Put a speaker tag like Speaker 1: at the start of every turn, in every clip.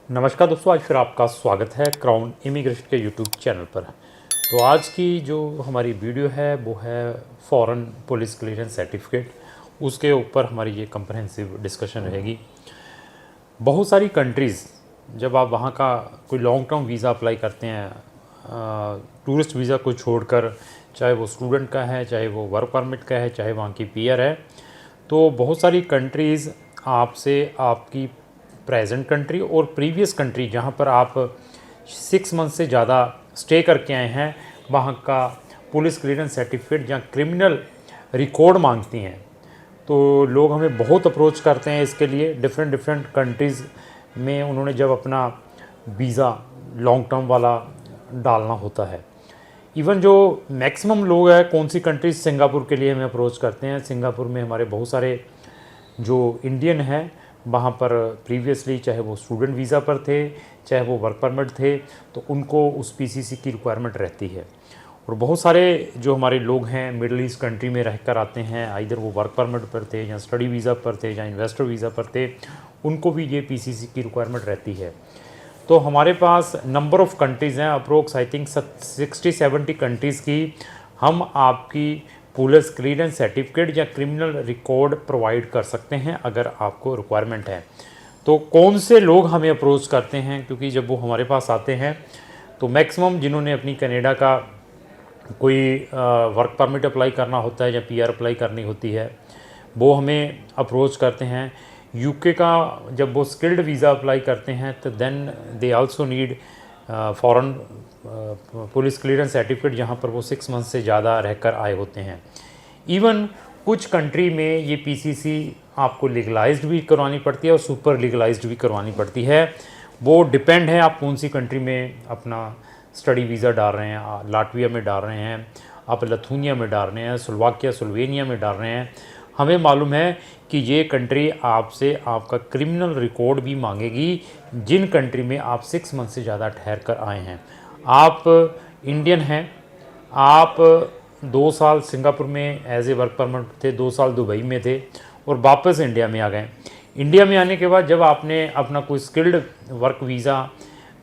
Speaker 1: नमस्कार दोस्तों, आज फिर आपका स्वागत है क्राउन इमिग्रेशन के यूट्यूब चैनल पर। तो आज की जो हमारी वीडियो है वो है फॉरेन पुलिस क्लियरेंस सर्टिफिकेट, उसके ऊपर हमारी ये कंप्रहेंसिव डिस्कशन रहेगी। बहुत सारी कंट्रीज़, जब आप वहाँ का कोई लॉन्ग टर्म वीज़ा अप्लाई करते हैं, टूरिस्ट वीज़ा को छोड़कर, चाहे वो स्टूडेंट का है, चाहे वो वर्क परमिट का है, चाहे वहाँ की पीआर है, तो बहुत सारी कंट्रीज़ आपसे आपकी प्रेजेंट कंट्री और प्रीवियस कंट्री जहाँ पर आप 6 मंथ से ज़्यादा स्टे करके आए हैं, वहाँ का पुलिस क्लियरेंस सर्टिफिकेट या क्रिमिनल रिकॉर्ड मांगती हैं। तो लोग हमें बहुत अप्रोच करते हैं इसके लिए। डिफरेंट कंट्रीज़ में उन्होंने जब अपना वीज़ा लॉन्ग टर्म वाला डालना होता है, इवन जो मैक्सिमम लोग हैं, कौन सी कंट्रीज, सिंगापुर के लिए हमें अप्रोच करते हैं। सिंगापुर में हमारे बहुत सारे जो इंडियन हैं वहाँ पर प्रीवियसली, चाहे वो स्टूडेंट वीज़ा पर थे, चाहे वो वर्क परमिट थे, तो उनको उस पीसीसी की रिक्वायरमेंट रहती है। और बहुत सारे जो हमारे लोग हैं मिडल ईस्ट कंट्री में रहकर आते हैं, आइदर वो वर्क परमिट पर थे या स्टडी वीज़ा पर थे या इन्वेस्टर वीज़ा पर थे, उनको भी ये पीसीसी की रिक्वायरमेंट रहती है। तो हमारे पास नंबर ऑफ़ कंट्रीज़ हैं, अप्रोक्स आई थिंक 60-70 कंट्रीज़ की हम आपकी पुलिस क्लियरेंस सर्टिफिकेट या क्रिमिनल रिकॉर्ड प्रोवाइड कर सकते हैं अगर आपको रिक्वायरमेंट है। तो कौन से लोग हमें अप्रोच करते हैं, क्योंकि जब वो हमारे पास आते हैं तो मैक्सिमम जिन्होंने अपनी कनाडा का कोई वर्क परमिट अप्लाई करना होता है या पीआर अप्लाई करनी होती है, वो हमें अप्रोच करते हैं। यूके का जब वो स्किल्ड वीज़ा अप्लाई करते हैं तो then they also need foreign police clearance certificate, जहाँ पर वो 6 मंथ से ज़्यादा रहकर आए होते हैं। इवन कुछ कंट्री में ये पीसीसी आपको लीगलाइज्ड भी करवानी पड़ती है और सुपर लीगलाइज्ड भी करवानी पड़ती है। वो डिपेंड है आप कौन सी कंट्री में अपना स्टडी वीज़ा डाल रहे हैं। लाटविया में डाल रहे हैं, आप लिथुआनिया में डाल रहे हैं, स्लोवाकिया में डाल रहे हैं। हमें मालूम है कि ये कंट्री आपसे आपका क्रिमिनल रिकॉर्ड भी मांगेगी जिन कंट्री में आप 6 मंथ से ज़्यादा ठहर कर आए हैं। आप इंडियन हैं, आप 2 साल सिंगापुर में एज ए वर्क परमिट थे, 2 साल दुबई में थे और वापस इंडिया में आ गए। इंडिया में आने के बाद जब आपने अपना कोई स्किल्ड वर्क वीज़ा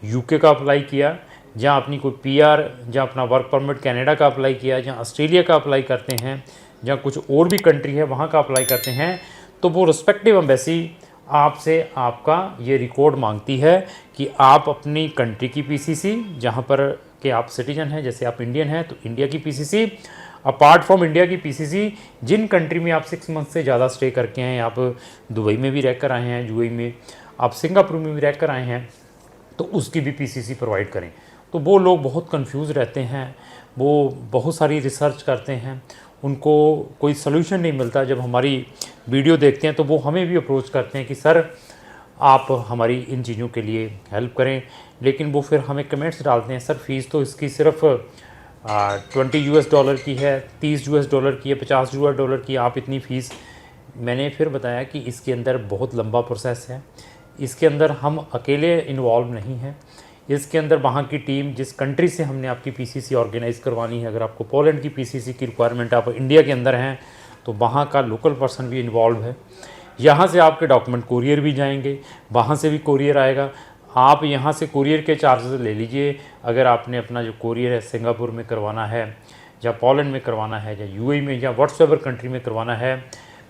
Speaker 1: यूके का अप्लाई किया, या अपनी कोई पीआर, या अपना वर्क परमिट कनाडा का अप्लाई किया, या ऑस्ट्रेलिया का अप्लाई करते हैं, या कुछ और भी कंट्री है वहाँ का अप्लाई करते हैं, तो वो रिस्पेक्टिव एम्बेसी आपसे आपका ये रिकॉर्ड मांगती है कि आप अपनी कंट्री की पीसीसी, जहाँ पर के आप सिटीजन हैं, जैसे आप इंडियन हैं तो इंडिया की पीसीसी, अपार्ट फ्रॉम इंडिया की पीसीसी, जिन कंट्री में आप 6 मंथ से ज़्यादा स्टे करके हैं, आप दुबई में भी रहकर आए हैं, यूएई में, आप सिंगापुर में भी रहकर आए हैं, तो उसकी भी पीसीसी प्रोवाइड करें। तो वो लोग बहुत कंफ्यूज रहते हैं, वो बहुत सारी रिसर्च करते हैं, उनको कोई सलूशन नहीं मिलता। जब हमारी वीडियो देखते हैं तो वो हमें भी अप्रोच करते हैं कि सर आप हमारी इन चीज़ों के लिए हेल्प करें, लेकिन वो फिर हमें कमेंट्स डालते हैं, सर फ़ीस तो इसकी सिर्फ $20 की है, $30 की है, $50 की, आप इतनी फ़ीस। मैंने फिर बताया कि इसके अंदर बहुत लंबा प्रोसेस है, इसके अंदर हम अकेले इन्वॉल्व नहीं हैं, इसके अंदर वहाँ की टीम, जिस कंट्री से हमने आपकी पीसीसी ऑर्गेनाइज़ करवानी है, अगर आपको पोलैंड की पीसीसी की रिक्वायरमेंट, आप इंडिया के अंदर हैं, तो वहाँ का लोकल पर्सन भी इन्वॉल्व है। यहाँ से आपके डॉक्यूमेंट कोरियर भी जाएंगे, वहाँ से भी कोरियर आएगा। आप यहाँ से कोरियर के चार्जेस ले लीजिए। अगर आपने अपना जो कोरियर है सिंगापुर में करवाना है, या पोलैंड में करवाना है, या यूएई में, या व्हाट्सएवर कंट्री में करवाना है,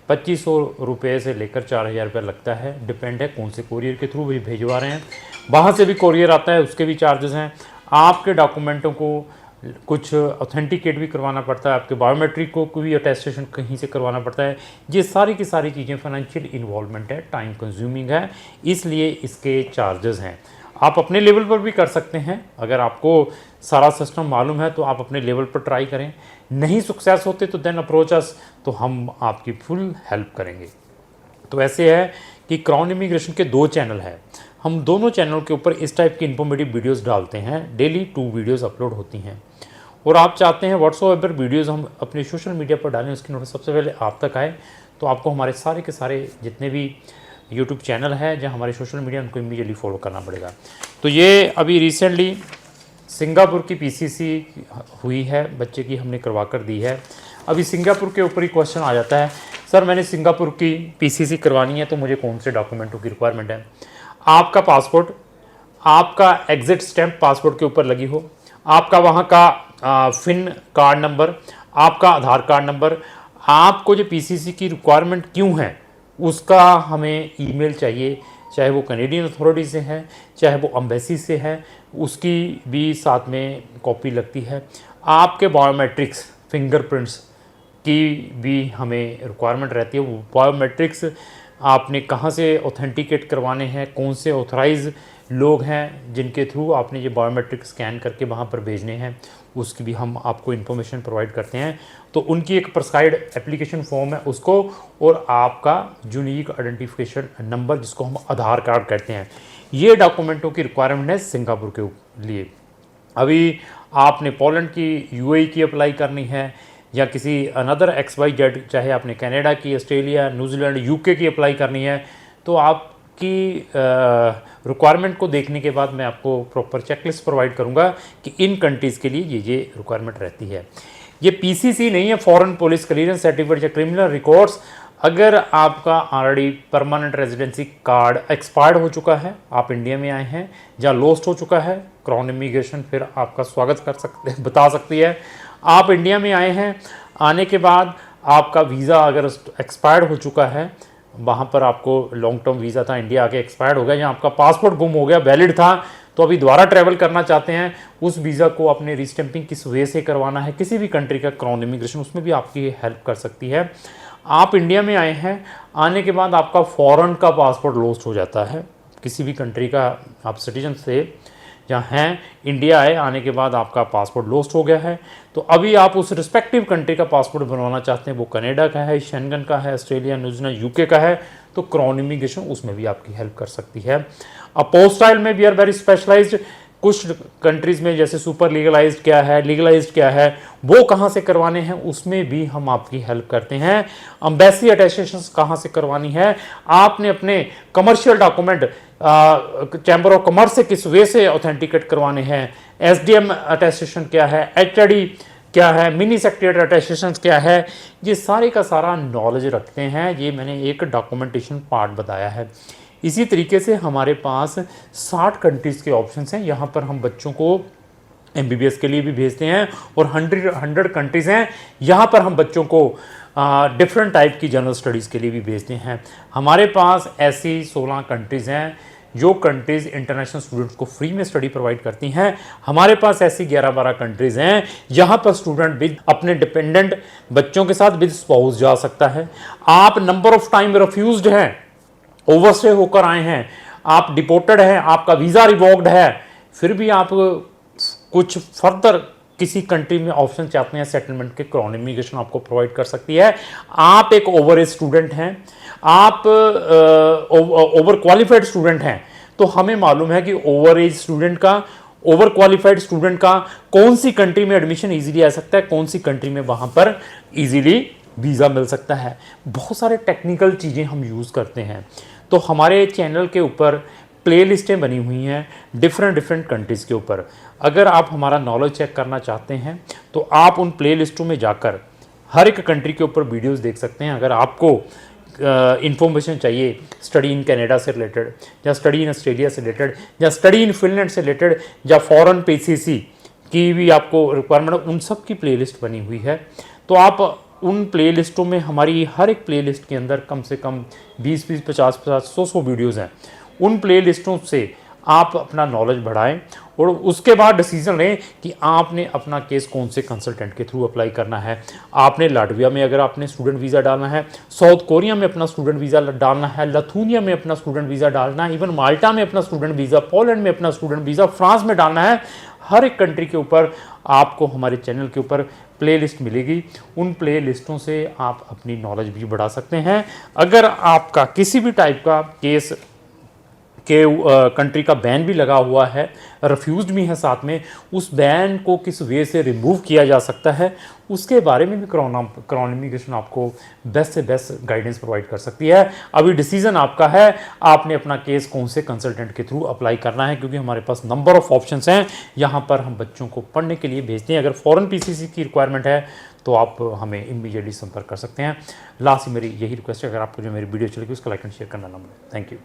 Speaker 1: 2500 रुपये से लेकर 4000 रुपये लगता है। डिपेंड है कौन से कोरियर के थ्रू भी भेजवा रहे हैं। वहाँ से भी कोरियर आता है, उसके भी चार्जेस हैं। आपके डॉक्यूमेंटों को कुछ ऑथेंटिकेट भी करवाना पड़ता है, आपके बायोमेट्रिक को भी अटेस्टेशन कहीं से करवाना पड़ता है। ये सारी की सारी चीज़ें फाइनेंशियल इन्वॉल्वमेंट है, टाइम कंज्यूमिंग है, इसलिए इसके चार्जेस हैं। आप अपने लेवल पर भी कर सकते हैं, अगर आपको सारा सिस्टम मालूम है तो आप अपने लेवल पर ट्राई करें। नहीं सक्सेस होते तो देन अप्रोच अस, तो हम आपकी फुल हेल्प करेंगे। तो ऐसे है कि क्राउन इमिग्रेशन के 2 चैनल हैं, हम दोनों चैनल के ऊपर इस टाइप की इन्फॉर्मेटिव वीडियोस डालते हैं। डेली 2 वीडियोस अपलोड होती हैं, और आप चाहते हैं व्हाट्सएवर वीडियोस हम अपने सोशल मीडिया पर डालें, उसकी नोटिस सबसे पहले आप तक आए, तो आपको हमारे सारे के सारे जितने भी यूट्यूब चैनल है जहाँ हमारे सोशल मीडिया, उनको इमीडिएटली फॉलो करना पड़ेगा। तो ये अभी रिसेंटली सिंगापुर की पीसीसी हुई है, बच्चे की हमने करवा कर दी है। अभी सिंगापुर के ऊपर ही क्वेश्चन आ जाता है, सर मैंने सिंगापुर की पीसीसी करवानी है तो मुझे कौन से डॉक्यूमेंटों की रिक्वायरमेंट है। आपका पासपोर्ट, आपका एग्जिट स्टैंप पासपोर्ट के ऊपर लगी हो, आपका वहाँ का फिन कार्ड नंबर, आपका आधार कार्ड नंबर, आपको जो पीसीसी की रिक्वायरमेंट क्यों है उसका हमें ईमेल चाहिए, चाहे वो कैनेडियन अथॉरिटी से है, चाहे वो अम्बेसी से है, उसकी भी साथ में कॉपी लगती है। आपके बायोमेट्रिक्स, फिंगरप्रिंट्स की भी हमें रिक्वायरमेंट रहती है। वो बायोमेट्रिक्स आपने कहाँ से ऑथेंटिकेट करवाने हैं, कौन से ऑथराइज लोग हैं जिनके थ्रू आपने ये बायोमेट्रिक स्कैन करके वहाँ पर भेजने हैं, उसकी भी हम आपको इन्फॉर्मेशन प्रोवाइड करते हैं। तो उनकी एक प्रिस्क्राइब्ड एप्लीकेशन फॉर्म है उसको, और आपका यूनिक आइडेंटिफिकेशन नंबर जिसको हम आधार कार्ड कहते हैं, ये डॉक्यूमेंटों की रिक्वायरमेंट है सिंगापुर के लिए। अभी आपने पोलैंड की, यूएई की अप्लाई करनी है, या किसी अनदर XYZ, चाहे आपने कनाडा की, ऑस्ट्रेलिया, न्यूजीलैंड, यूके की अप्लाई करनी है, तो आपकी रिक्वायरमेंट को देखने के बाद मैं आपको प्रॉपर चेकलिस्ट प्रोवाइड करूंगा कि इन कंट्रीज़ के लिए ये रिक्वायरमेंट रहती है। ये पीसीसी नहीं है, फॉरेन पुलिस क्लियरेंस सर्टिफिकेट या क्रिमिनल रिकॉर्ड्स। अगर आपका already permanent residency card expired हो चुका है, आप इंडिया में आए हैं, या लॉस्ट हो चुका है, क्राउन इमिग्रेशन फिर आपका स्वागत कर सकते बता सकती है। आप इंडिया में आए हैं, आने के बाद आपका वीज़ा अगर एक्सपायर्ड हो चुका है, वहाँ पर आपको लॉन्ग टर्म वीज़ा था, इंडिया आके एक्सपायर्ड हो गया, या आपका पासपोर्ट गुम हो गया, वैलिड था, तो अभी दोबारा ट्रैवल करना चाहते हैं, उस वीज़ा को अपने रीस्टैंपिंग किस वे से करवाना है, किसी भी कंट्री का क्राउन इमिग्रेशन उसमें भी आपकी हेल्प कर सकती है। आप इंडिया में आए हैं, आने के बाद आपका फॉरेन का पासपोर्ट लॉस्ट हो जाता है, किसी भी कंट्री का आप सिटीजन से जहाँ हैं, इंडिया आए, आने के बाद आपका पासपोर्ट लॉस्ट हो गया है, तो अभी आप उस रिस्पेक्टिव कंट्री का पासपोर्ट बनवाना चाहते हैं, वो कनाडा का है, शेंगन का है, ऑस्ट्रेलिया, न्यूजीलैंड, यूके का है, तो क्राउन इमिग्रेशन उसमें भी आपकी हेल्प कर सकती है। अपोस्टाइल में वी आर वेरी स्पेशलाइज्ड। कुछ कंट्रीज़ में जैसे सुपर लीगलाइज्ड क्या है, लीगलाइज्ड क्या है, वो कहाँ से करवाने हैं, उसमें भी हम आपकी हेल्प करते हैं। अम्बेसी अटेस्टेशन कहाँ से करवानी है, आपने अपने commercial document chamber of commerce से किस वे से ऑथेंटिकेट करवाने हैं, SDM अटेस्टेशन क्या है, HRD क्या है, मिनी सेक्रेटरी अटेस्टेशन क्या है, ये सारे का सारा नॉलेज रखते हैं। ये मैंने एक डॉक्यूमेंटेशन पार्ट बताया है। इसी तरीके से हमारे पास 60 कंट्रीज़ के ऑप्शंस हैं। यहाँ पर हम बच्चों को MBBS के लिए भी भेजते हैं, और 100 कंट्रीज़ हैं, यहाँ पर हम बच्चों को डिफरेंट टाइप की जनरल स्टडीज़ के लिए भी भेजते हैं। हमारे पास ऐसी 16 कंट्रीज़ हैं जो कंट्रीज़ इंटरनेशनल स्टूडेंट्स को फ्री में स्टडी प्रोवाइड करती हैं। हमारे पास ऐसी 11-12 कंट्रीज़ हैं जहाँ पर स्टूडेंट विद अपने डिपेंडेंट बच्चों के साथ विद स्पाउस जा सकता है। आप नंबर ऑफ टाइम रिफ्यूज्ड हैं, ओवरस्टे होकर आए हैं, आप डिपोर्टेड हैं, आपका वीज़ा रिवोक्ड है, फिर भी आप कुछ फर्दर किसी कंट्री में ऑप्शन चाहते हैं सेटलमेंट के, क्राउन इमिग्रेशन आपको प्रोवाइड कर सकती है। आप एक ओवर एज स्टूडेंट हैं, आप ओवर क्वालिफाइड स्टूडेंट हैं, तो हमें मालूम है कि ओवर एज स्टूडेंट का, ओवर क्वालिफाइड स्टूडेंट का कौन सी कंट्री में एडमिशन इजीली आ सकता है, कौन सी कंट्री में वहाँ पर इजीली वीज़ा मिल सकता है। बहुत सारे टेक्निकल चीज़ें हम यूज़ करते हैं। तो हमारे चैनल के ऊपर प्ले लिस्टें बनी हुई हैं डिफरेंट कंट्रीज़ के ऊपर। अगर आप हमारा नॉलेज चेक करना चाहते हैं तो आप उन प्ले लिस्टों में जाकर हर एक कंट्री के ऊपर वीडियोस देख सकते हैं। अगर आपको इंफॉर्मेशन चाहिए स्टडी इन कनाडा से रिलेटेड, या स्टडी इन ऑस्ट्रेलिया से रिलेटेड, या स्टडी इन फिनलैंड से रिलेटेड, या फॉरेन पीसीसी की भी आपको रिक्वायरमेंट, उन सब की प्ले लिस्ट बनी हुई है। तो आप उन प्ले लिस्टों में, हमारी हर एक प्ले लिस्ट के अंदर कम से कम 20-20, 50-50, 100-100 वीडियोज़ हैं। उन प्ले लिस्टों से आप अपना नॉलेज बढ़ाएं, और उसके बाद डिसीजन लें कि आपने अपना केस कौन से कंसल्टेंट के थ्रू अप्लाई करना है। आपने लाटविया में अगर आपने स्टूडेंट वीज़ा डालना है, साउथ कोरिया में अपना स्टूडेंट वीज़ा डालना है, लिथुआनिया में अपना स्टूडेंट वीज़ा डालना है, इवन माल्टा में अपना स्टूडेंट वीज़ा, पोलैंड में अपना स्टूडेंट वीज़ा, फ्रांस में डालना है, हर एक कंट्री के ऊपर आपको हमारे चैनल के ऊपर प्ले लिस्ट मिलेगी। उन प्ले लिस्टों से आप अपनी नॉलेज भी बढ़ा सकते हैं। अगर आपका किसी भी टाइप का केस के कंट्री का बैन भी लगा हुआ है, रिफ्यूज्ड भी है साथ में, उस बैन को किस वे से रिमूव किया जा सकता है, उसके बारे में भी क्राउन इमिग्रेशन आपको बेस्ट से बेस्ट गाइडेंस प्रोवाइड कर सकती है। अभी डिसीजन आपका है, आपने अपना केस कौन से कंसल्टेंट के थ्रू अप्लाई करना है, क्योंकि हमारे पास नंबर ऑफ ऑप्शंस हैं। यहाँ पर हम बच्चों को पढ़ने के लिए भेजते हैं। अगर फॉरेन पीसीसी की रिक्वायरमेंट है तो आप हमें इमीडिएटली संपर्क कर सकते हैं। लास्ट मेरी यही रिक्वेस्ट है, अगर आपको जो मेरी वीडियो चलेगी उसका लाइक एंड शेयर करना ना भूलें। Thank you.